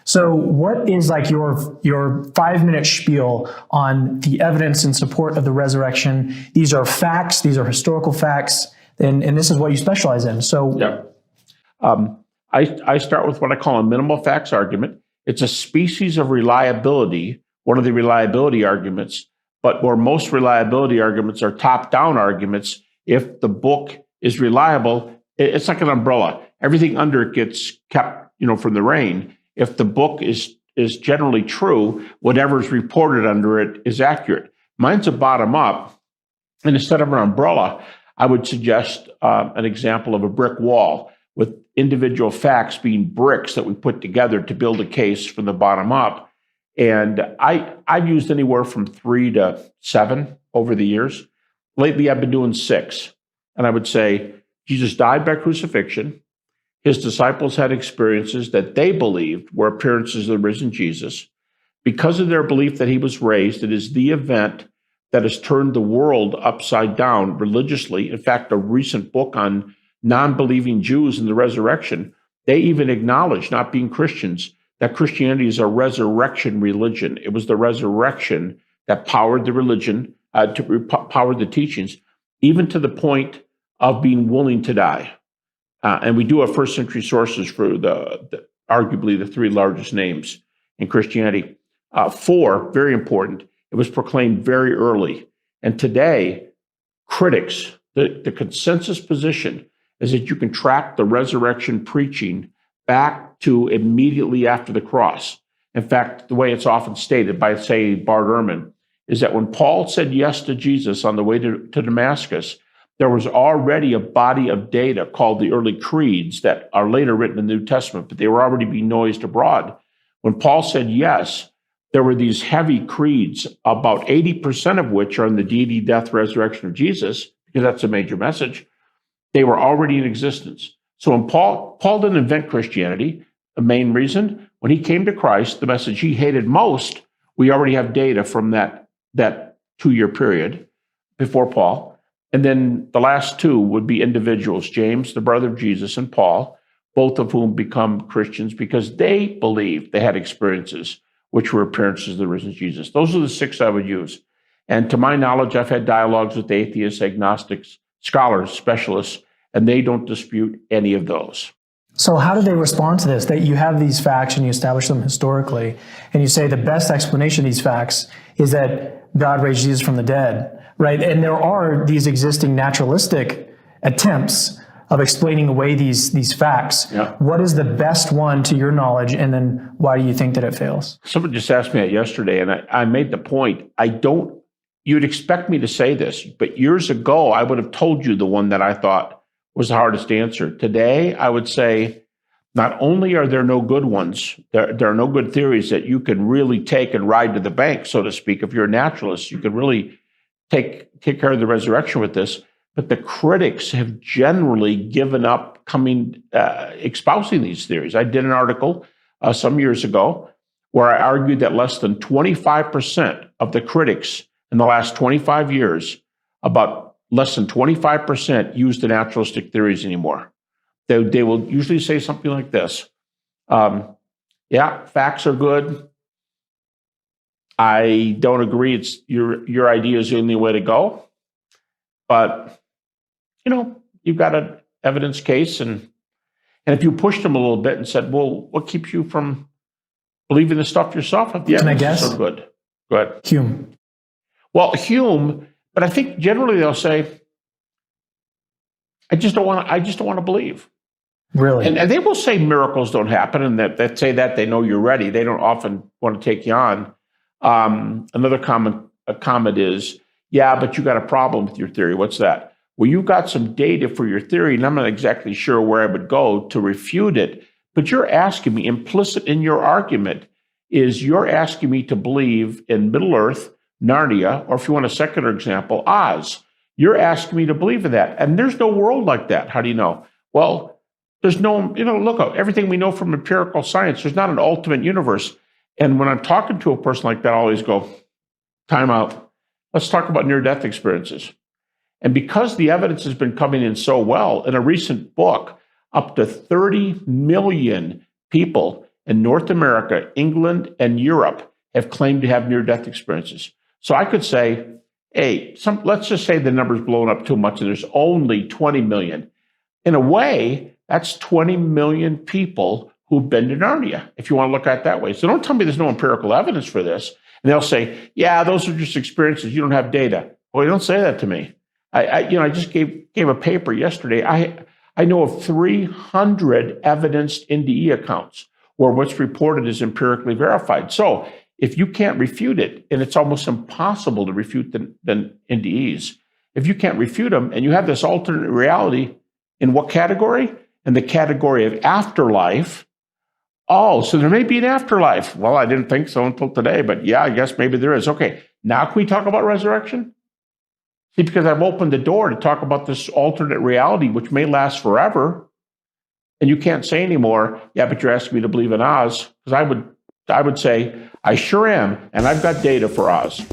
So what is like your 5-minute spiel on the evidence in support of the resurrection? These are facts. These are historical facts. And this is what you specialize in. So yeah. I start with what I call a minimal facts argument. It's a species of reliability, one of the reliability arguments, but where most reliability arguments are top-down arguments. If the book is reliable, it's like an umbrella. Everything under it gets kept, from the rain. If the book is generally true, whatever's reported under it is accurate. Mine's a bottom-up, and instead of an umbrella, I would suggest an example of a brick wall with individual facts being bricks that we put together to build a case from the bottom up. And I've used anywhere from 3 to 7 over the years. Lately, I've been doing 6. And I would say Jesus died by crucifixion. His disciples had experiences that they believed were appearances of the risen Jesus. Because of their belief that he was raised, it is the event that has turned the world upside down religiously. In fact, a recent book on non-believing Jews in the resurrection, they even acknowledge, not being Christians, that Christianity is a resurrection religion. It was the resurrection that powered the religion, powered the teachings, even to the point of being willing to die. And we do have first century sources for arguably the 3 largest names in Christianity. 4, very important, it was proclaimed very early. And today, critics, the consensus position is that you can track the resurrection preaching back to immediately after the cross. In fact, the way it's often stated by, say, Bart Ehrman, is that when Paul said yes to Jesus on the way to Damascus, there was already a body of data called the early creeds that are later written in the New Testament, but they were already being noised abroad. When Paul said yes, there were these heavy creeds, about 80% of which are in the deity, death, resurrection of Jesus, because that's a major message. They were already in existence. So when Paul didn't invent Christianity, the main reason, when he came to Christ, the message he hated most, we already have data from that 2-year period before Paul. And then the last 2 would be individuals, James, the brother of Jesus, and Paul, both of whom become Christians because they believed they had experiences which were appearances of the risen Jesus. Those are the 6 I would use. And to my knowledge, I've had dialogues with atheists, agnostics, scholars, specialists, and they don't dispute any of those. So how do they respond to this? That you have these facts and you establish them historically, and you say the best explanation of these facts is that God raised Jesus from the dead, right? And there are these existing naturalistic attempts of explaining away these facts. Yeah. What is the best one to your knowledge, and then why do you think that it fails? Someone just asked me that yesterday, and I made the point, you'd expect me to say this, but years ago, I would have told you the one that I thought was the hardest answer. Today, I would say, not only are there no good ones, there are no good theories that you can really take and ride to the bank, so to speak. If you're a naturalist, you can really take care of the resurrection with this. But the critics have generally given up espousing these theories. I did an article some years ago where I argued that less than 25% of the critics in the last 25 years, about less than 25% use the naturalistic theories anymore. They will usually say something like this. Yeah, facts are good. I don't agree. It's your idea is the only way to go. But, you've got an evidence case. And if you pushed them a little bit and said, well, what keeps you from believing the stuff yourself? If the evidence is so good. Go ahead. Hume. Well, Hume, but I think generally they'll say, I just don't want to believe. Really? And they will say miracles don't happen, and that say that they know you're ready. They don't often want to take you on. Another comment is, yeah, but you got a problem with your theory. What's that? Well, you got some data for your theory, and I'm not exactly sure where I would go to refute it. But you're asking me, implicit in your argument is you're asking me to believe in Middle Earth, Narnia, or if you want a secular example, Oz. You're asking me to believe in that. And there's no world like that. How do you know? Well, there's no, look, everything we know from empirical science, there's not an ultimate universe. And when I'm talking to a person like that, I always go, time out. Let's talk about near-death experiences. And because the evidence has been coming in so well, in a recent book, up to 30 million people in North America, England, and Europe have claimed to have near-death experiences. So I could say, hey, let's just say the number's blown up too much and there's only 20 million. In a way, that's 20 million people who've been to Narnia, if you want to look at it that way. So don't tell me there's no empirical evidence for this. And they'll say, yeah, those are just experiences. You don't have data. Well, you don't say that to me. I just gave a paper yesterday. I know of 300 evidenced NDE accounts where what's reported is empirically verified. So if you can't refute it, and it's almost impossible to refute the NDEs, if you can't refute them and you have this alternate reality, in what category? In the category of afterlife. Oh, so there may be an afterlife. Well, I didn't think so until today, but yeah, I guess maybe there is. Okay, now can we talk about resurrection? See, because I've opened the door to talk about this alternate reality, which may last forever, and you can't say anymore, yeah, but you're asking me to believe in Oz, because I would say, I sure am, and I've got data for Oz.